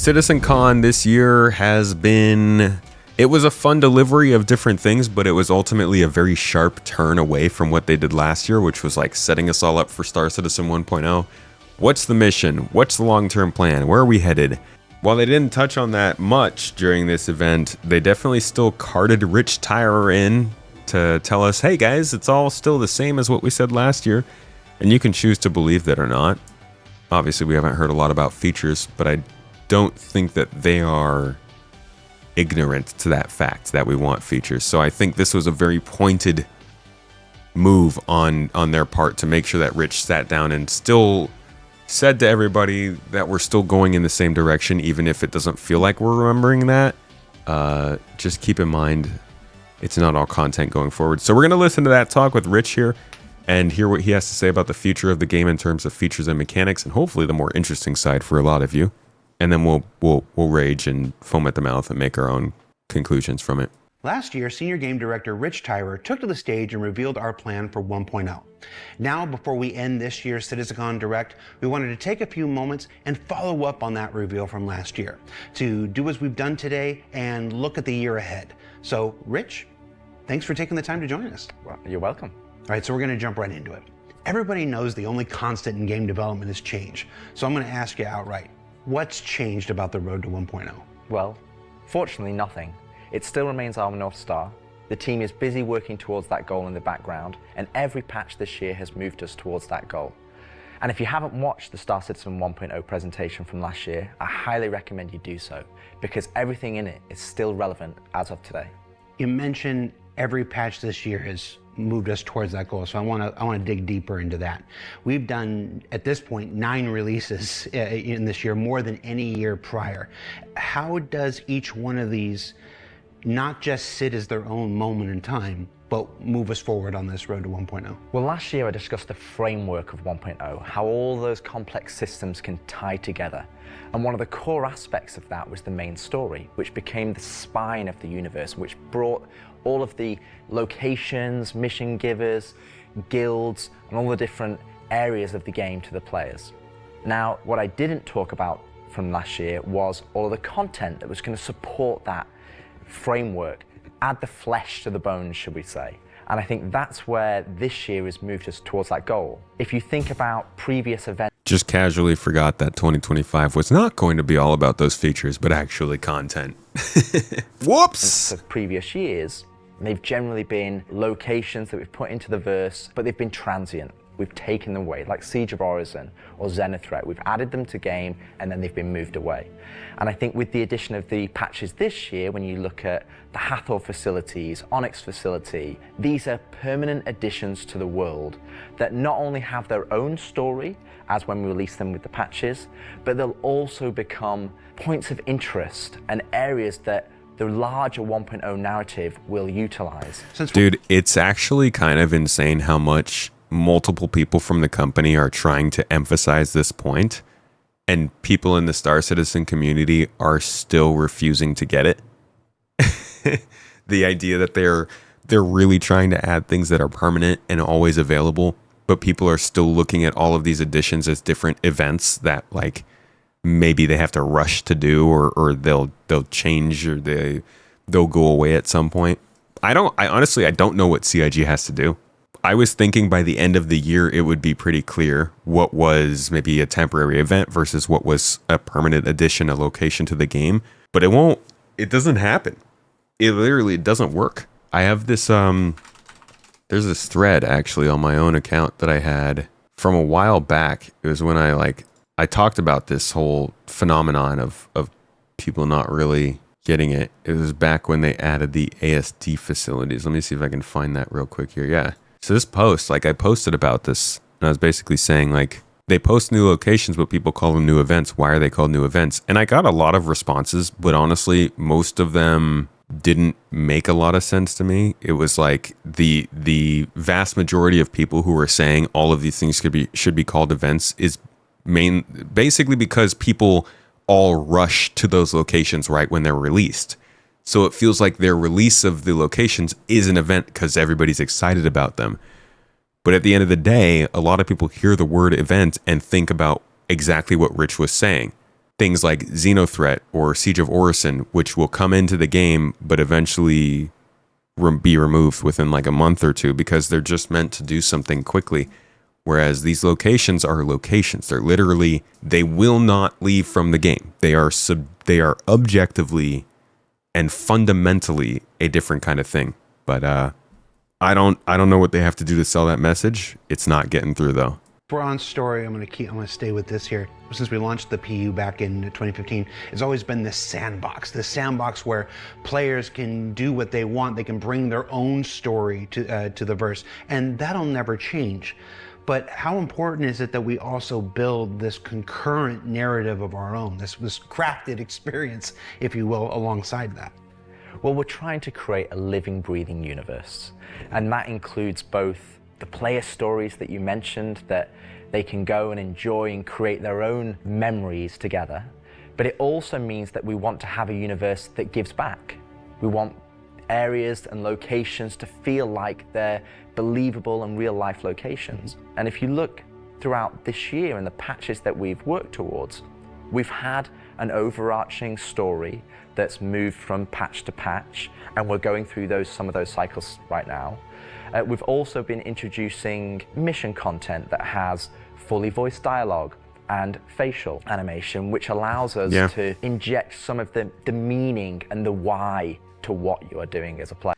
CitizenCon this year has been... It was a fun delivery of different things, but it was ultimately a very sharp turn away from what they did last year, which was like setting us all up for Star Citizen 1.0. What's the mission? What's the long-term plan? Where are we headed? While they didn't touch on that much during this event, they definitely still carted Rich Tyrer in to tell us, hey guys, it's all still the same as what we said last year. And you can choose to believe that or not. Obviously, we haven't heard a lot about features, but I don't think that they are ignorant to that fact that we want features. So I think this was a very pointed move on their part to make sure that Rich sat down and still said to everybody that we're still going in the same direction, even if it doesn't feel like we're remembering that. Just keep in mind, it's not all content going forward. So we're going to listen to that talk with Rich here and hear what he has to say about the future of the game in terms of features and mechanics, and hopefully the more interesting side for a lot of you. And then we'll rage and foam at the mouth and make our own conclusions from it. Last year, Senior Game Director Rich Tyrer took to the stage and revealed our plan for 1.0. Now, before we end this year's CitizenCon Direct, we wanted to take a few moments and follow up on that reveal from last year, to do as we've done today and look at the year ahead. So, Rich, thanks for taking the time to join us. Well, you're welcome. All right, so we're going to jump right into it. Everybody knows the only constant in game development is change. So I'm going to ask you outright, what's changed about the road to 1.0? Well, fortunately nothing. It still remains our North Star. The team is busy working towards that goal in the background, and every patch this year has moved us towards that goal. And if you haven't watched the Star Citizen 1.0 presentation from last year, I highly recommend you do so, because everything in it is still relevant as of today. You mentioned every patch this year has moved us towards that goal, so I want to dig deeper into that. We've done, at this point, 9 releases in this year, more than any year prior. How does each one of these not just sit as their own moment in time, but move us forward on this road to 1.0? Well, last year I discussed the framework of 1.0, how all those complex systems can tie together. And one of the core aspects of that was the main story, which became the spine of the universe, which brought all of the locations, mission givers, guilds, and all the different areas of the game to the players. Now, what I didn't talk about from last year was all of the content that was going to support that framework, add the flesh to the bones, should we say. And I think that's where this year has moved us towards that goal. If you think about previous events... Just casually forgot that 2025 was not going to be all about those features, but actually content. Whoops! ...of previous years, they've generally been locations that we've put into the verse, but they've been transient. We've taken them away, like Siege of Orison or Zenithreat. We've added them to game, and then they've been moved away. And I think with the addition of the patches this year, when you look at the Hathor facilities, Onyx facility, these are permanent additions to the world that not only have their own story, as when we release them with the patches, but they'll also become points of interest and areas that the larger 1.0 narrative will utilize. Dude, it's actually kind of insane how much multiple people from the company are trying to emphasize this point, and people in the Star Citizen community are still refusing to get it. The idea that they're really trying to add things that are permanent and always available, but people are still looking at all of these additions as different events that, like, maybe they have to rush to do, or they'll change, or they'll go away at some point. I honestly don't know what CIG has to do. I was thinking by the end of the year it would be pretty clear what was maybe a temporary event versus what was a permanent addition, a location to the game. But it doesn't happen. It literally doesn't work. I have this, there's this thread actually on my own account that I had from a while back. It was when I talked about this whole phenomenon of people not really getting it. It was back when they added the ASD facilities. Let me see if I can find that real quick here. Yeah. So this post, I posted about this, and I was basically saying, they post new locations, but people call them new events. Why are they called new events? And I got a lot of responses, but honestly, most of them didn't make a lot of sense to me. It was like the vast majority of people who were saying all of these things should be called events is basically because people all rush to those locations right when they're released. So it feels like their release of the locations is an event because everybody's excited about them. But at the end of the day, a lot of people hear the word event and think about exactly what Rich was saying. things like Xenothreat or Siege of Orison, which will come into the game but eventually be removed within like a month or two because they're just meant to do something quickly. Whereas these locations are locations. They're literally, they will not leave from the game. They are objectively and fundamentally a different kind of thing. But I don't know what they have to do to sell that message. It's not getting through though. We're on story. I'm gonna stay with this here. Since we launched the PU back in 2015, it's always been this sandbox where players can do what they want. They can bring their own story to the verse, and that'll never change. But how important is it that we also build this concurrent narrative of our own, this crafted experience, if you will, alongside that? Well, we're trying to create a living, breathing universe, and that includes both the player stories that you mentioned, that they can go and enjoy and create their own memories together. But it also means that we want to have a universe that gives back. We want areas and locations to feel like they're believable and real life locations. And if you look throughout this year and the patches that we've worked towards, we've had an overarching story that's moved from patch to patch, and we're going through some of those cycles right now. We've also been introducing mission content that has fully voiced dialogue and facial animation, which allows us to inject some of the meaning and the why to what you are doing as a player.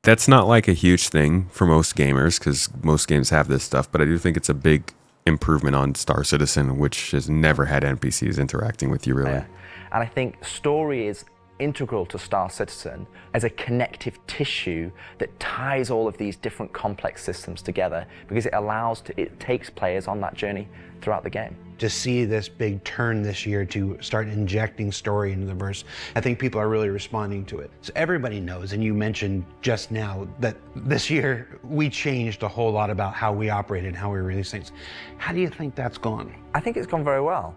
That's not like a huge thing for most gamers because most games have this stuff, but I do think it's a big improvement on Star Citizen, which has never had NPCs interacting with you really. Yeah. And I think story is integral to Star Citizen as a connective tissue that ties all of these different complex systems together, because it takes players on that journey throughout the game. To see this big turn this year to start injecting story into the verse, I think people are really responding to it. So everybody knows, and you mentioned just now, that this year we changed a whole lot about how we operate and how we release things. How do you think that's gone? I think it's gone very well.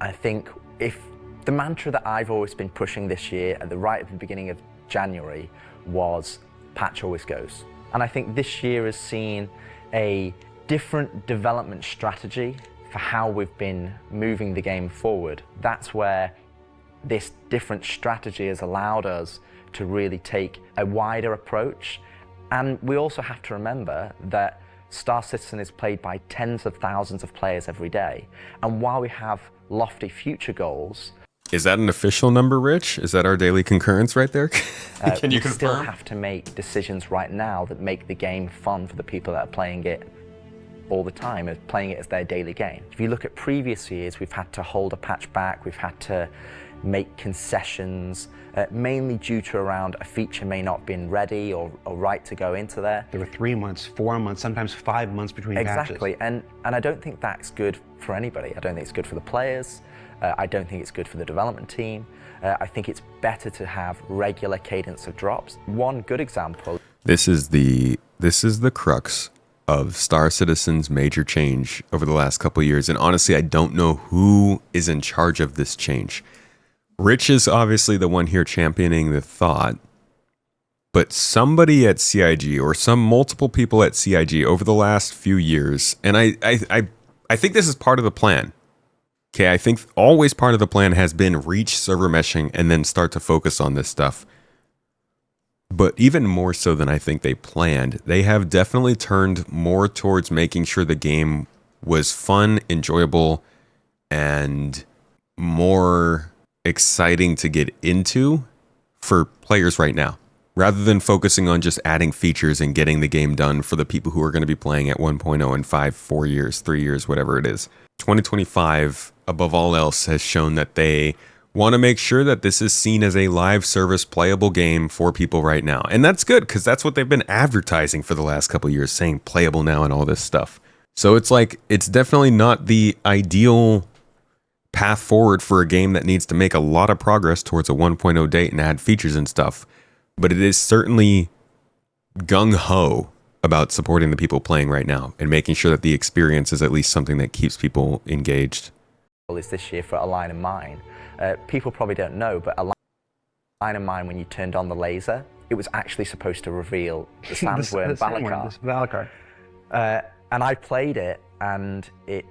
I think if the mantra that I've always been pushing this year at the beginning of January was patch always goes. And I think this year has seen a different development strategy for how we've been moving the game forward. That's where this different strategy has allowed us to really take a wider approach. And we also have to remember that Star Citizen is played by tens of thousands of players every day. And while we have lofty future goals, is that an official number, Rich? Is that our daily concurrence right there? Can you confirm? We still have to make decisions right now that make the game fun for the people that are playing it all the time, and playing it as their daily game. If you look at previous years, we've had to hold a patch back, we've had to make concessions, mainly due to around a feature may not have been ready or right to go into there. There were 3 months, 4 months, sometimes 5 months between patches. Exactly, and I don't think that's good for anybody. I don't think it's good for the players. I don't think it's good for the development team. I think it's better to have regular cadence of drops. One good example. This is the crux of Star Citizen's major change over the last couple of years. And honestly, I don't know who is in charge of this change. Rich is obviously the one here championing the thought, but somebody at CIG or some multiple people at CIG over the last few years, and I think this is part of the plan. Okay, I think always part of the plan has been reach server meshing and then start to focus on this stuff. But even more so than I think they planned, they have definitely turned more towards making sure the game was fun, enjoyable, and more exciting to get into for players right now, rather than focusing on just adding features and getting the game done for the people who are going to be playing at 1.0 in 5, 4 years, 3 years, whatever it is. 2025, above all else, has shown that they want to make sure that this is seen as a live service playable game for people right now. And that's good, because that's what they've been advertising for the last couple of years, saying playable now and all this stuff. So it's like, it's definitely not the ideal path forward for a game that needs to make a lot of progress towards a 1.0 date and add features and stuff. But it is certainly gung-ho about supporting the people playing right now and making sure that the experience is at least something that keeps people engaged. Is this year for A Line of Mine. People probably don't know, but A Line of Mine, when you turned on the laser, it was actually supposed to reveal the sandworm Valakar. Valakar. And I played it, and it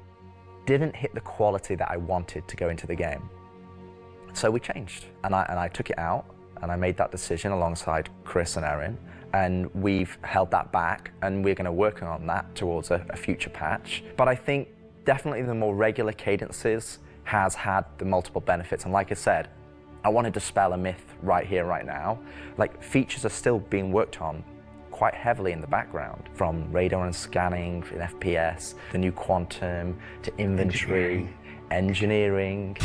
didn't hit the quality that I wanted to go into the game. So we changed, and I took it out, and I made that decision alongside Chris and Erin, and we've held that back, and we're going to work on that towards a future patch. But I think definitely the more regular cadences has had the multiple benefits, and like I said, I want to dispel a myth right here, right now. Like, features are still being worked on quite heavily in the background, from radar and scanning in FPS, the new quantum, to inventory, engineering,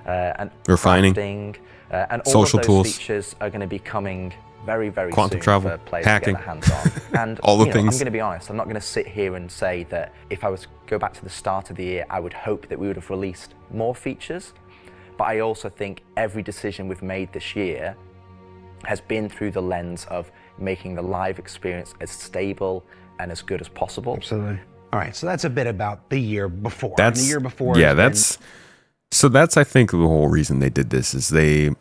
and refining, crafting, and all social of those tools. Features are going to be coming very, very quantum soon travel, for players hacking, to get their hands on. And all the you know, things. I'm going to be honest, I'm not going to sit here and say that if I was to go back to the start of the year, I would hope that we would have released more features. But I also think every decision we've made this year has been through the lens of making the live experience as stable and as good as possible. Absolutely. All right, so that's a bit about the year before. That's And the year before. Yeah, that's I think the whole reason they did this is they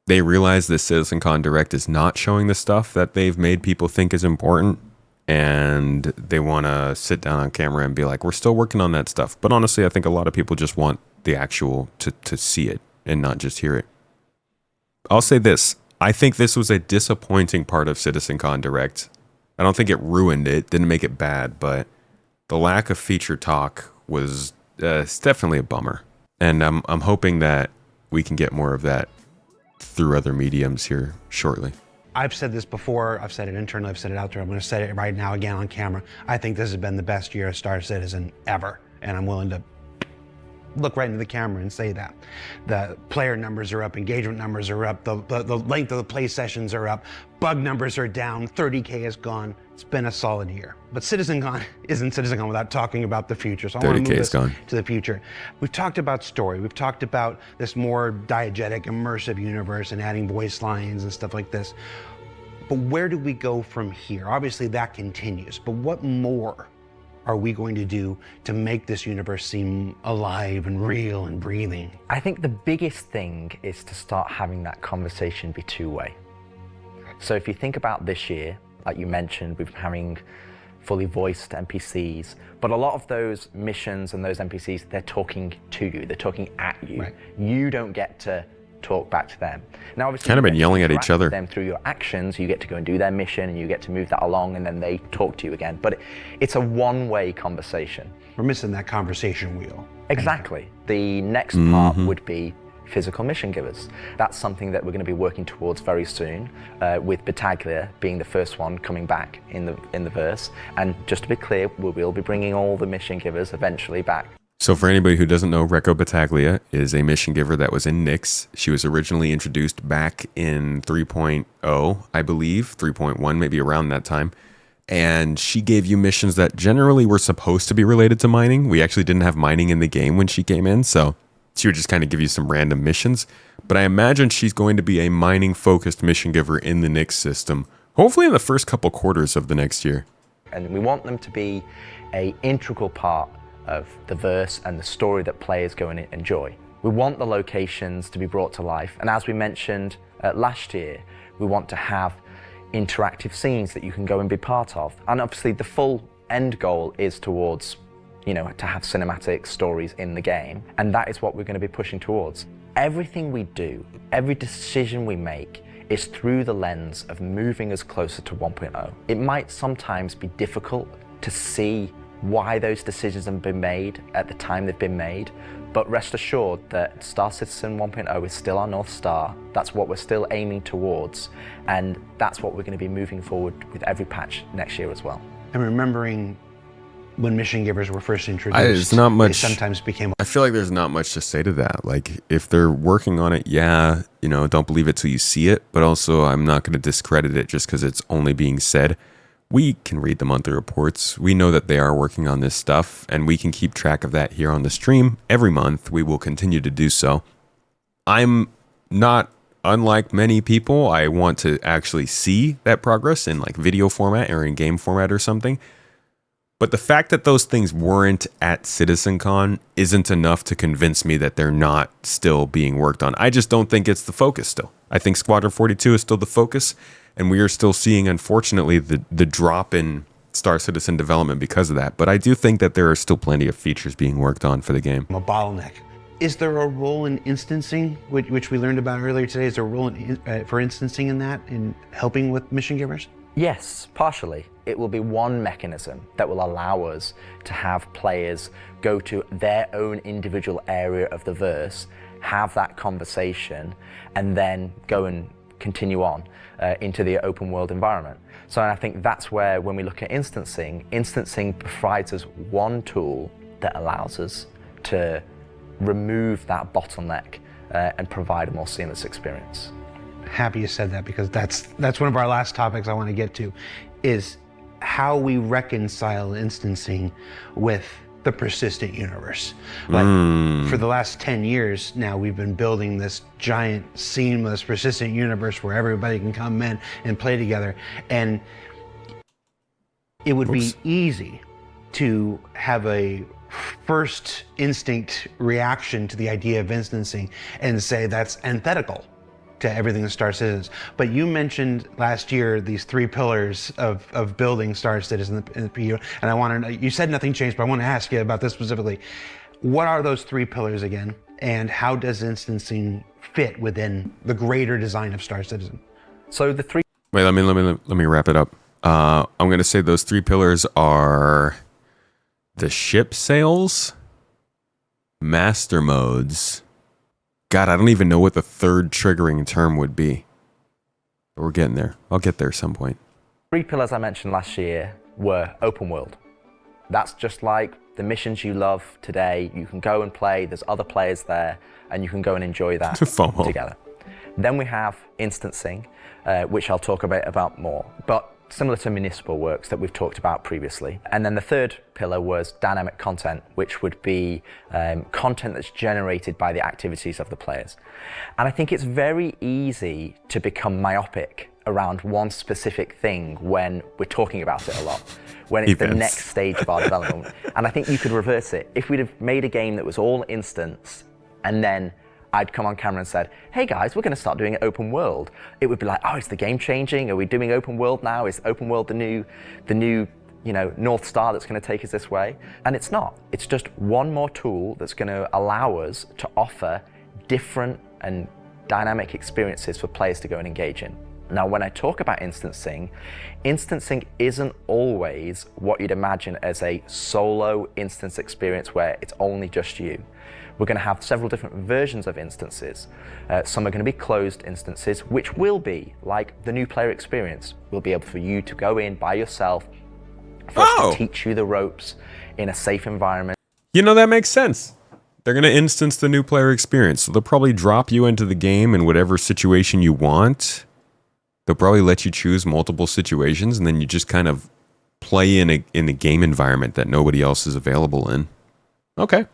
realize that CitizenCon Direct is not showing the stuff that they've made people think is important, and they want to sit down on camera and be like, we're still working on that stuff. But honestly, I think a lot of people just want the actual to see it and not just hear it. I'll say this. I think this was a disappointing part of CitizenCon Direct. I don't think it ruined it, didn't make it bad, but the lack of feature talk was it's definitely a bummer. And I'm hoping that we can get more of that through other mediums here shortly. I've said this before, I've said it internally, I've said it out there, I'm gonna say it right now again on camera. I think this has been the best year of Star Citizen ever, and I'm willing to look right into the camera and say that. The player numbers are up, engagement numbers are up, the length of the play sessions are up, bug numbers are down, 30K is gone. It's been a solid year. But CitizenCon isn't CitizenCon without talking about the future. So I want to 30K move is gone. to the future. We've talked about story. We've talked about this more diegetic, immersive universe and adding voice lines and stuff like this. But where do we go from here? Obviously that continues, but what more are we going to do to make this universe seem alive and real and breathing? I think the biggest thing is to start having that conversation be two-way. So if you think about this year, like you mentioned, we've been having fully voiced NPCs, but a lot of those missions and those NPCs, they're talking to you, they're talking at you. Right. You don't get to talk back to them. Now, obviously, Kind of you been get to yelling at interact each other. with them through your actions. You get to go and do their mission, and you get to move that along, and then they talk to you again. But it's a one-way conversation. We're missing that conversation wheel. Exactly. The next part would be physical mission givers. That's something that we're going to be working towards very soon, with Battaglia being the first one coming back in the verse. And just to be clear, we will be bringing all the mission givers eventually back. So for anybody who doesn't know, Recco Battaglia is a mission giver that was in Nyx. She was originally introduced back in 3.0, I believe, 3.1, maybe around that time. And she gave you missions that generally were supposed to be related to mining. We actually didn't have mining in the game when she came in, so she would just kind of give you some random missions. But I imagine she's going to be a mining-focused mission giver in the Nyx system, hopefully in the first couple quarters of the next year. And we want them to be an integral part of the verse and the story that players go and enjoy. We want the locations to be brought to life, and as we mentioned last year, we want to have interactive scenes that you can go and be part of. And obviously the full end goal is towards, you know, to have cinematic stories in the game, and that is what we're going to be pushing towards. Everything we do, every decision we make is through the lens of moving us closer to 1.0. It might sometimes be difficult to see why those decisions have been made at the time they've been made, but rest assured that Star Citizen 1.0 is still our North Star. That's what we're still aiming towards, and that's what we're going to be moving forward with every patch next year as well. And remembering when mission givers were first introduced, It's not much. they sometimes became I feel like there's not much to say to that. Like, if they're working on it, yeah, you know, don't believe it till you see it. But also, I'm not going to discredit it just because it's only being said. We can read the monthly reports. We know that they are working on this stuff, and we can keep track of that here on the stream every month. We will continue to do so. I'm not unlike many people. I want to actually see that progress in like video format or in game format or something. But the fact that those things weren't at CitizenCon isn't enough to convince me that they're not still being worked on. I just don't think it's the focus still. I think Squadron 42 is still the focus, and we are still seeing, unfortunately, the drop in Star Citizen development because of that. But I do think that there are still plenty of features being worked on for the game. A bottleneck. Is there a role in instancing, which we learned about earlier today? Is there a role for instancing in that, in helping with mission givers? Yes, partially. It will be one mechanism that will allow us to have players go to their own individual area of the verse, have that conversation, and then go and continue on into the open world environment. So I think that's where, when we look at instancing provides us one tool that allows us to remove that bottleneck and provide a more seamless experience. Happy you said that, because that's one of our last topics I want to get to, is how we reconcile instancing with the persistent universe. Like for the last 10 years now, we've been building this giant, seamless, persistent universe where everybody can come in and play together. And it would be easy to have a first instinct reaction to the idea of instancing and say that's antithetical to everything that Star Citizen is. But you mentioned last year these 3 pillars of building Star Citizen in the PU, and I want to, you said nothing changed, but I want to ask you about this specifically. What are those 3 pillars again, and how does instancing fit within the greater design of Star Citizen? So the 3... Wait, let me wrap it up. I'm going to say those 3 pillars are the ship sails, master modes. God, I don't even know what the third triggering term would be. But we're getting there. I'll get there at some point. 3 pillars I mentioned last year were open world. That's just like the missions you love today. You can go and play, there's other players there, and you can go and enjoy that FOMO. together. Then we have instancing, which I'll talk about more, but similar to municipal works that we've talked about previously. And then the third pillar was dynamic content, which would be content that's generated by the activities of the players. And I think it's very easy to become myopic around one specific thing when we're talking about it a lot, when it's the next stage of our development. And I think you could reverse it. If we'd have made a game that was all instance, and then I'd come on camera and said, hey guys, we're going to start doing it open world, it would be like, oh, is the game changing? Are we doing open world now? Is open world the new North Star that's going to take us this way? And it's not. It's just one more tool that's going to allow us to offer different and dynamic experiences for players to go and engage in. Now, when I talk about instancing isn't always what you'd imagine as a solo instance experience where it's only just you. We're going to have several different versions of instances. Some are going to be closed instances, which will be like the new player experience. Will be able for you to go in by yourself, for us to teach you the ropes in a safe environment. You know, that makes sense. They're going to instance the new player experience. So they'll probably drop you into the game in whatever situation you want. They'll probably let you choose multiple situations, and then you just kind of play in a game environment that nobody else is available in. Okay.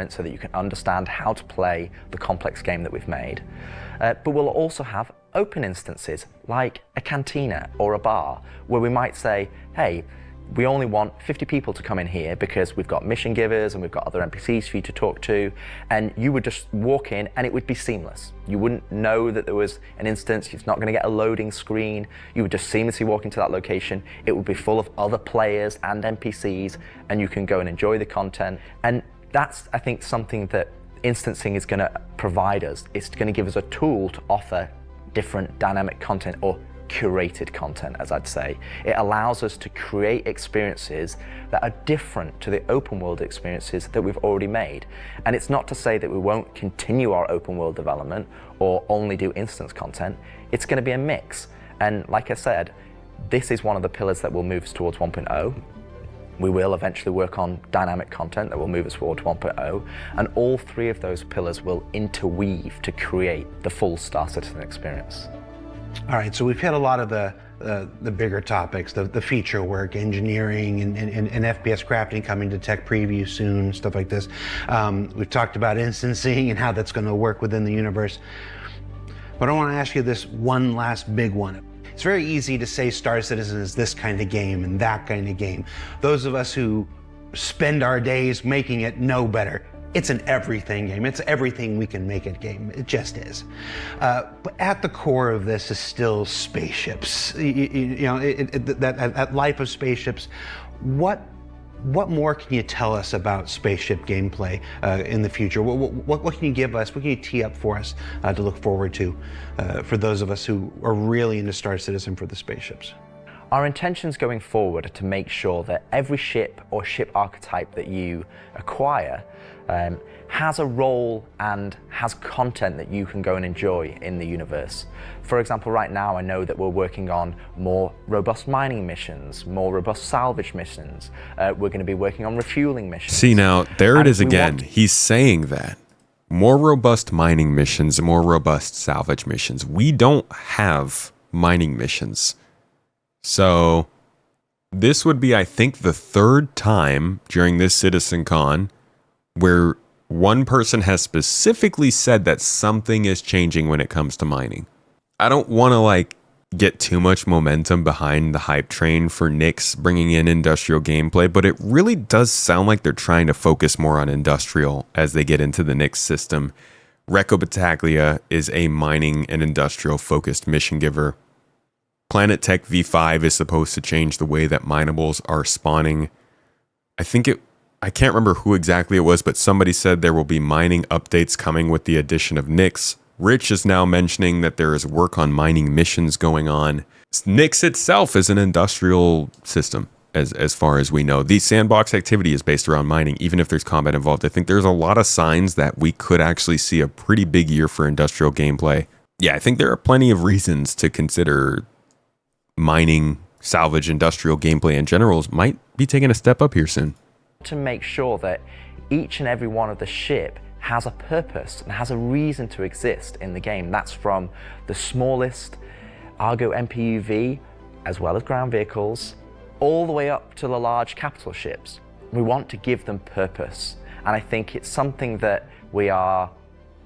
So that you can understand how to play the complex game that we've made. But we'll also have open instances like a cantina or a bar where we might say, hey, we only want 50 people to come in here because we've got mission givers and we've got other NPCs for you to talk to, and you would just walk in and it would be seamless. You wouldn't know that there was an instance, you're not going to get a loading screen, you would just seamlessly walk into that location, it would be full of other players and NPCs, and you can go and enjoy the content. And that's, I think, something that instancing is going to provide us. It's going to give us a tool to offer different dynamic content, or curated content, as I'd say. It allows us to create experiences that are different to the open world experiences that we've already made. And it's not to say that we won't continue our open world development or only do instance content. It's going to be a mix. And like I said, this is one of the pillars that will move us towards 1.0. We will eventually work on dynamic content that will move us forward to 1.0, and all 3 of those pillars will interweave to create the full Star Citizen experience. All right, so we've hit a lot of the bigger topics, the feature work, engineering, and FPS crafting coming to tech preview soon, stuff like this. We've talked about instancing and how that's going to work within the universe. But I want to ask you this one last big one. It's very easy to say Star Citizen is this kind of game and that kind of game. Those of us who spend our days making it know better. it's an everything game. It's everything we can make it game. It just is. But at the core of this is still spaceships. That life of spaceships. What more can you tell us about spaceship gameplay in the future? What can you give us? What can you tee up for us to look forward to for those of us who are really into Star Citizen for the spaceships? Our intentions going forward are to make sure that every ship or ship archetype that you acquire has a role and has content that you can go and enjoy in the universe. For example, right now I know that we're working on more robust mining missions, more robust salvage missions. We're going to be working on refueling missions. See, now, there it And is we again. want- He's saying that. More robust mining missions, more robust salvage missions. We don't have mining missions. So this would be, I think, the third time during this CitizenCon where one person has specifically said that something is changing when it comes to mining. I don't want to get too much momentum behind the hype train for Nyx bringing in industrial gameplay, but it really does sound like they're trying to focus more on industrial as they get into the Nyx system. Recco Battaglia is a mining and industrial focused mission giver. Planet Tech V5 is supposed to change the way that minables are spawning. I can't remember who exactly it was, but somebody said there will be mining updates coming with the addition of Nyx. Rich is now mentioning that there is work on mining missions going on. Nyx itself is an industrial system, as far as we know. The sandbox activity is based around mining, even if there's combat involved. I think there's a lot of signs that we could actually see a pretty big year for industrial gameplay. Yeah, I think there are plenty of reasons to consider mining, salvage, industrial gameplay in general might be taking a step up here soon. To make sure that each and every one of the ship has a purpose and has a reason to exist in the game. That's from the smallest Argo MPUV, as well as ground vehicles, all the way up to the large capital ships. We want to give them purpose, and I think it's something that we are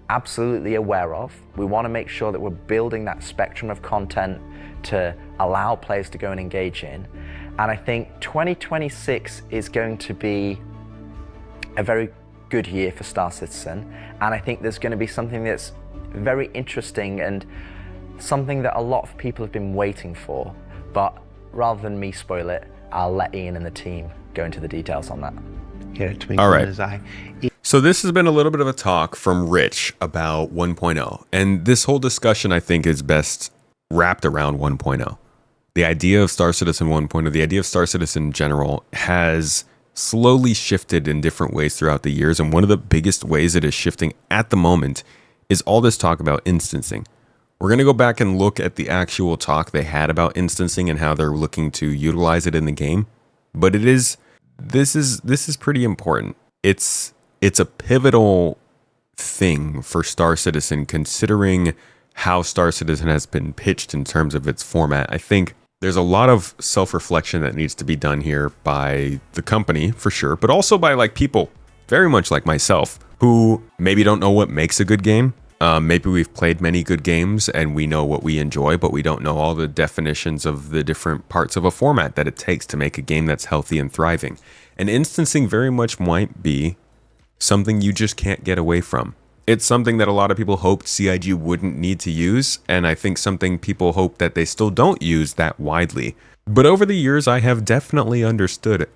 absolutely aware of. We want to make sure that we're building that spectrum of content to allow players to go and engage in. And I think 2026 is going to be a very good year for Star Citizen. And I think there's going to be something that's very interesting and something that a lot of people have been waiting for. But rather than me spoil it, I'll let Ian and the team go into the details on that. Get a twinkle All right. in his eye. So this has been a little bit of a talk from Rich about 1.0. And this whole discussion, I think, is best wrapped around 1.0. The idea of Star Citizen 1.0, the idea of Star Citizen in general, has slowly shifted in different ways throughout the years. And one of the biggest ways it is shifting at the moment is all this talk about instancing. We're going to go back and look at the actual talk they had about instancing and how they're looking to utilize it in the game. But this is pretty important. It's a pivotal thing for Star Citizen, considering how Star Citizen has been pitched in terms of its format. I think there's a lot of self-reflection that needs to be done here by the company, for sure, but also by people very much like myself, who maybe don't know what makes a good game. Maybe we've played many good games and we know what we enjoy, but we don't know all the definitions of the different parts of a format that it takes to make a game that's healthy and thriving. And instancing very much might be something you just can't get away from. It's something that a lot of people hoped CIG wouldn't need to use, and I think something people hope that they still don't use that widely. But over the years, I have definitely understood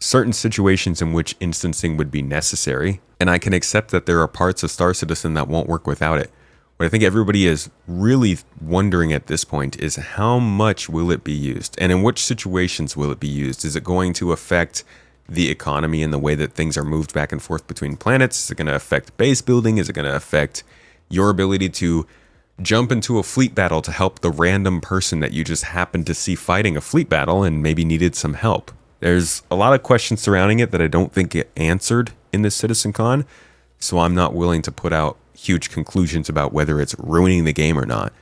certain situations in which instancing would be necessary, and I can accept that there are parts of Star Citizen that won't work without it. What I think everybody is really wondering at this point is how much will it be used, and in which situations will it be used? Is it going to affect the economy and the way that things are moved back and forth between planets? Is it going to affect base building? Is it going to affect your ability to jump into a fleet battle to help the random person that you just happened to see fighting a fleet battle and maybe needed some help? There's a lot of questions surrounding it that I don't think get answered in this CitizenCon, so I'm not willing to put out huge conclusions about whether it's ruining the game or not.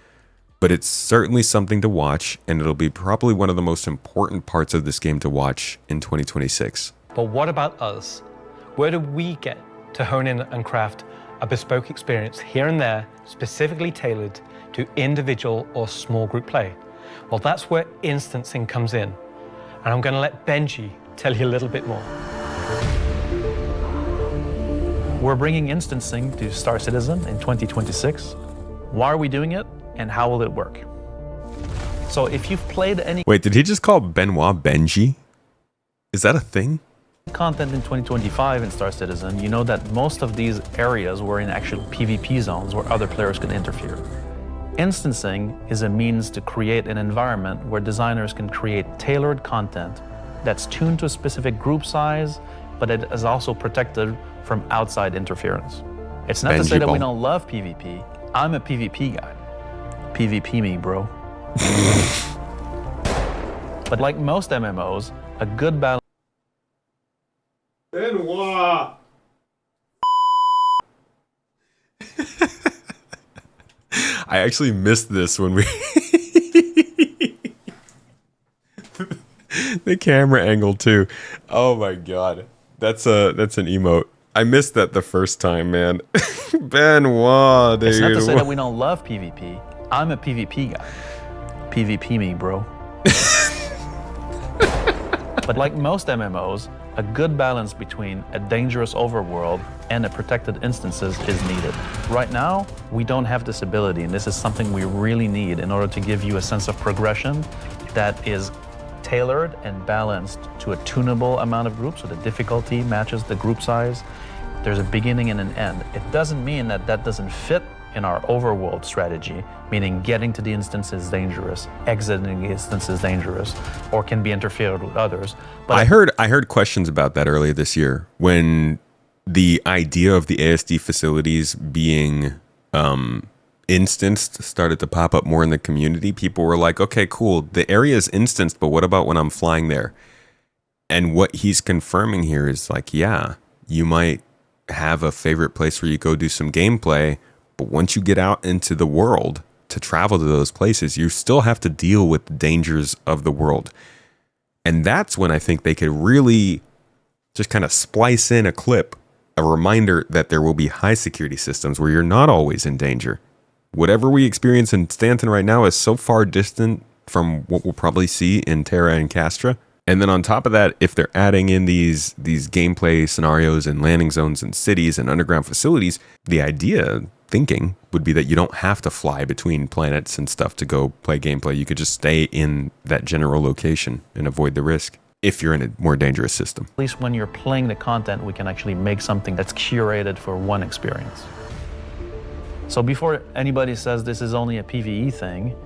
But it's certainly something to watch, and it'll be probably one of the most important parts of this game to watch in 2026. But what about us? Where do we get to hone in and craft a bespoke experience here and there, specifically tailored to individual or small group play? Well, that's where instancing comes in. And I'm going to let Benji tell you a little bit more. We're bringing instancing to Star Citizen in 2026. Why are we doing it, and how will it work? So if you've played any Wait, did he just call Benoit Benji? Is that a thing? content in 2025 in Star Citizen, you know that most of these areas were in actual PvP zones where other players could interfere. Instancing is a means to create an environment where designers can create tailored content that's tuned to a specific group size, but it is also protected from outside interference. It's not to say that we don't love PvP. I'm a PvP guy. PvP me, bro. But like most MMOs, a good balance. Benoit! I actually missed this when we... the camera angle too. Oh my god. That's an emote. I missed that the first time, man. Benoit, dude. It's not to say that we don't love PvP. I'm a PvP guy. PvP me, bro. But like most MMOs, a good balance between a dangerous overworld and a protected instances is needed. Right now, we don't have this ability, and this is something we really need in order to give you a sense of progression that is tailored and balanced to a tunable amount of groups, so the difficulty matches the group size. There's a beginning and an end. It doesn't mean that that doesn't fit in our overworld strategy, meaning getting to the instance is dangerous, exiting the instance is dangerous, or can be interfered with others. But I heard questions about that earlier this year when the idea of the ASD facilities being instanced started to pop up more in the community. People were like, okay, cool, the area is instanced, but what about when I'm flying there? And what he's confirming here is like, yeah, you might have a favorite place where you go do some gameplay, but once you get out into the world to travel to those places, you still have to deal with the dangers of the world. And that's when I think they could really just kind of splice in a clip, a reminder that there will be high security systems where you're not always in danger. Whatever we experience in Stanton right now is so far distant from what we'll probably see in Terra and Castra. And then on top of that, if they're adding in these gameplay scenarios and landing zones and cities and underground facilities, the thinking would be that you don't have to fly between planets and stuff to go play gameplay. You could just stay in that general location and avoid the risk if you're in a more dangerous system. at least when you're playing the content, we can actually make something that's curated for one experience. So before anybody says this is only a PvE thing,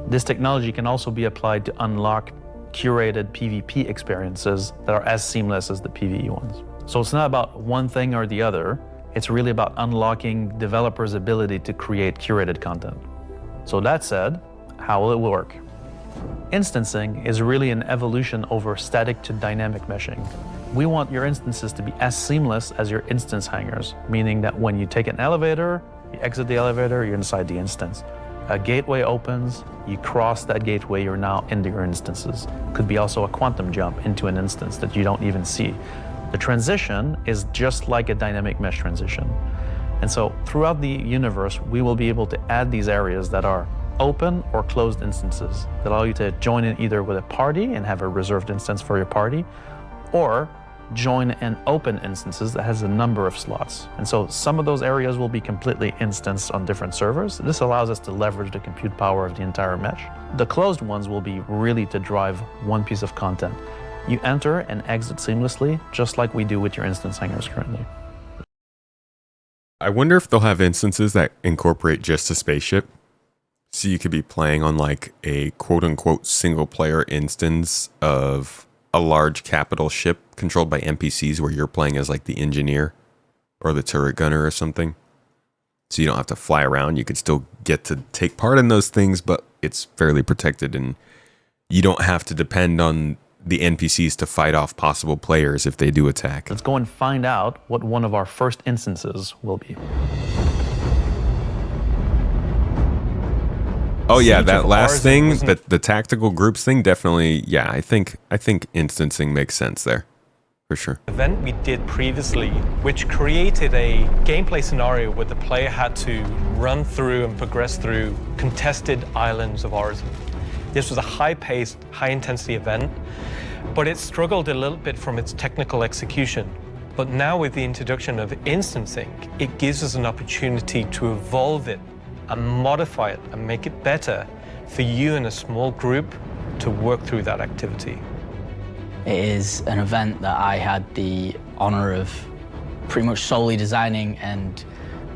this technology can also be applied to unlock curated PvP experiences that are as seamless as the PvE ones. So it's not about one thing or the other. It's really about unlocking developers' ability to create curated content. So that said, how will it work? Instancing is really an evolution over static to dynamic meshing. We want your instances to be as seamless as your instance hangars, meaning that when you take an elevator, you exit the elevator, you're inside the instance. A gateway opens, you cross that gateway, you're now into your instances. Could be also a quantum jump into an instance that you don't even see. The transition is just like a dynamic mesh transition. And so throughout the universe, we will be able to add these areas that are open or closed instances that allow you to join in either with a party and have a reserved instance for your party, or join an open instances that has a number of slots. And so some of those areas will be completely instanced on different servers. This allows us to leverage the compute power of the entire mesh. The closed ones will be really to drive one piece of content. You enter and exit seamlessly, just like we do with your instance hangars currently. I wonder if they'll have instances that incorporate just a spaceship. So you could be playing on like a quote unquote single player instance of a large capital ship controlled by NPCs where you're playing as like the engineer or the turret gunner or something. So you don't have to fly around. You could still get to take part in those things, but it's fairly protected and you don't have to depend on the NPCs to fight off possible players if they do attack. Let's go and find out what one of our first instances will be. Oh yeah, Siege that of last Mars thing, wasn't- the tactical groups thing, definitely. Yeah, I think instancing makes sense there, for sure. Event we did previously, which created a gameplay scenario where the player had to run through and progress through contested islands of origin. This was a high-paced, high-intensity event, but it struggled a little bit from its technical execution. But now with the introduction of instancing, it gives us an opportunity to evolve it and modify it and make it better for you in a small group to work through that activity. It is an event that I had the honor of pretty much solely designing and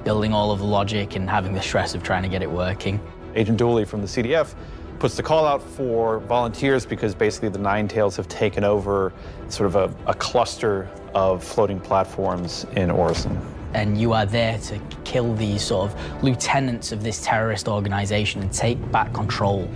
building all of the logic and having the stress of trying to get it working. Agent Dooley from the CDF puts the call out for volunteers because basically the Nine Tails have taken over sort of a cluster of floating platforms in Orison. And you are there to kill these sort of lieutenants of this terrorist organization and take back control.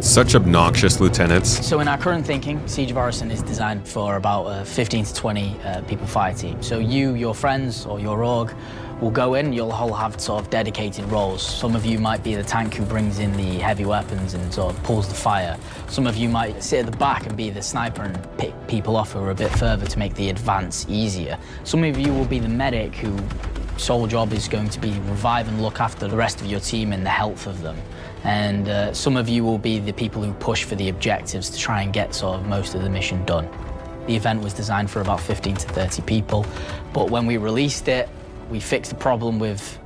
Such obnoxious lieutenants. So in our current thinking, Siege of Orison is designed for about a 15 to 20 people fire team. So you, your friends, or your org will go in, you'll all have sort of dedicated roles. Some of you might be the tank who brings in the heavy weapons and sort of pulls the fire. Some of you might sit at the back and be the sniper and pick people off who are a bit further to make the advance easier. Some of you will be the medic who sole job is going to be revive and look after the rest of your team and the health of them. And some of you will be the people who push for the objectives to try and get sort of most of the mission done. The event was designed for about 15 to 30 people, but when we released it, we fixed the problem with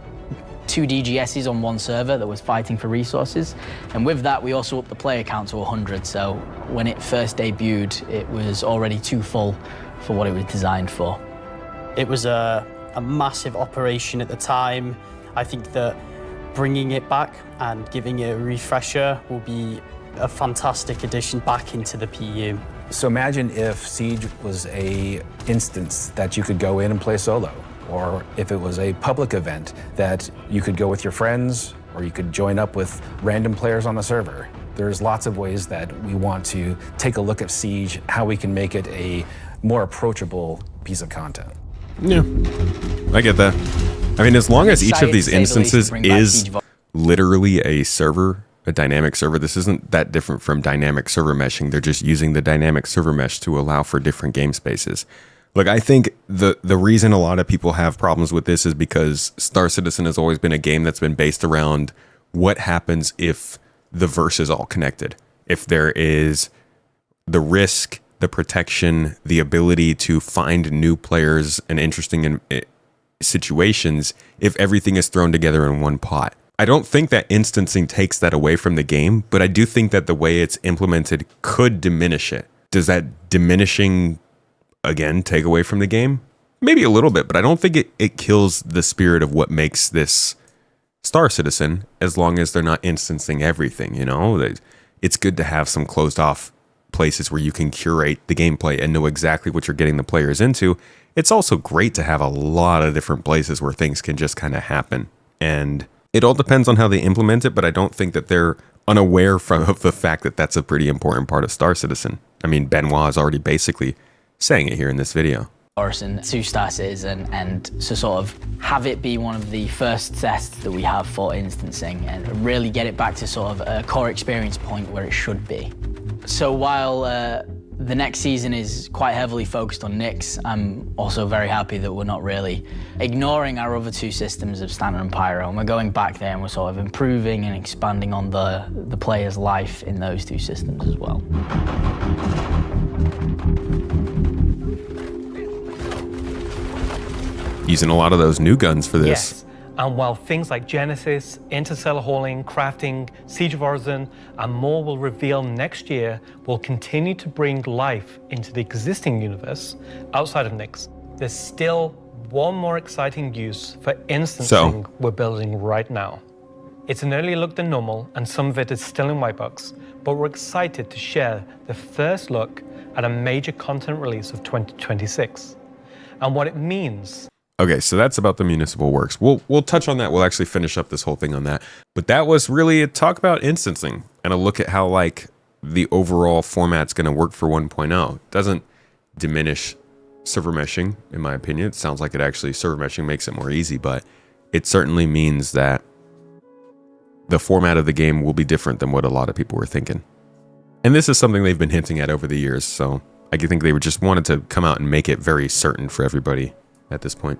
2 DGSs on one server that was fighting for resources. And with that, we also upped the player count to 100. So when it first debuted, it was already too full for what it was designed for. It was a massive operation at the time. I think that bringing it back and giving it a refresher will be a fantastic addition back into the PU. So imagine if Siege was a instance that you could go in and play solo, or if it was a public event that you could go with your friends, or you could join up with random players on the server. There's lots of ways that we want to take a look at Siege, how we can make it a more approachable piece of content. Yeah, I get that. I mean, as long as each of these instances is literally a server, a dynamic server, this isn't that different from dynamic server meshing. They're just using the dynamic server mesh to allow for different game spaces. Look, I think the reason a lot of people have problems with this is because Star Citizen has always been a game that's been based around what happens if the verse is all connected. If there is the risk, the protection, the ability to find new players and interesting situations, if everything is thrown together in one pot. I don't think that instancing takes that away from the game, but I do think that the way it's implemented could diminish it. Does that diminishing, again, take away from the game? Maybe a little bit, but I don't think it kills the spirit of what makes this Star Citizen, as long as they're not instancing everything, you know? It's good to have some closed off places where you can curate the gameplay and know exactly what you're getting the players into. It's also great to have a lot of different places where things can just kind of happen. And it all depends on how they implement it, but I don't think that they're unaware of the fact that that's a pretty important part of Star Citizen. I mean, Benoit is already basically saying it here in this video. Orison 2-star citizen, and to sort of have it be one of the first tests that we have for instancing and really get it back to sort of a core experience point where it should be. So while the next season is quite heavily focused on Nyx, I'm also very happy that we're not really ignoring our other 2 systems of Standard and Pyro, and we're going back there and we're sort of improving and expanding on the player's life in those 2 systems as well. Using a lot of those new guns for this. Yes, and while things like Genesis, interstellar hauling, crafting, Siege of Orison, and more will reveal next year, we'll continue to bring life into the existing universe outside of Nyx. There's still one more exciting use for instancing we're building right now. It's an earlier look than normal, and some of it is still in white box, but we're excited to share the first look at a major content release of 2026 and what it means. Okay, so that's about the municipal works. We'll touch on that. We'll actually finish up this whole thing on that. But that was really a talk about instancing and a look at how like the overall format's going to work for 1.0. It doesn't diminish server meshing, in my opinion. It sounds like it actually server meshing makes it more easy, but it certainly means that the format of the game will be different than what a lot of people were thinking. And this is something they've been hinting at over the years, so I think they just wanted to come out and make it very certain for everybody at this point.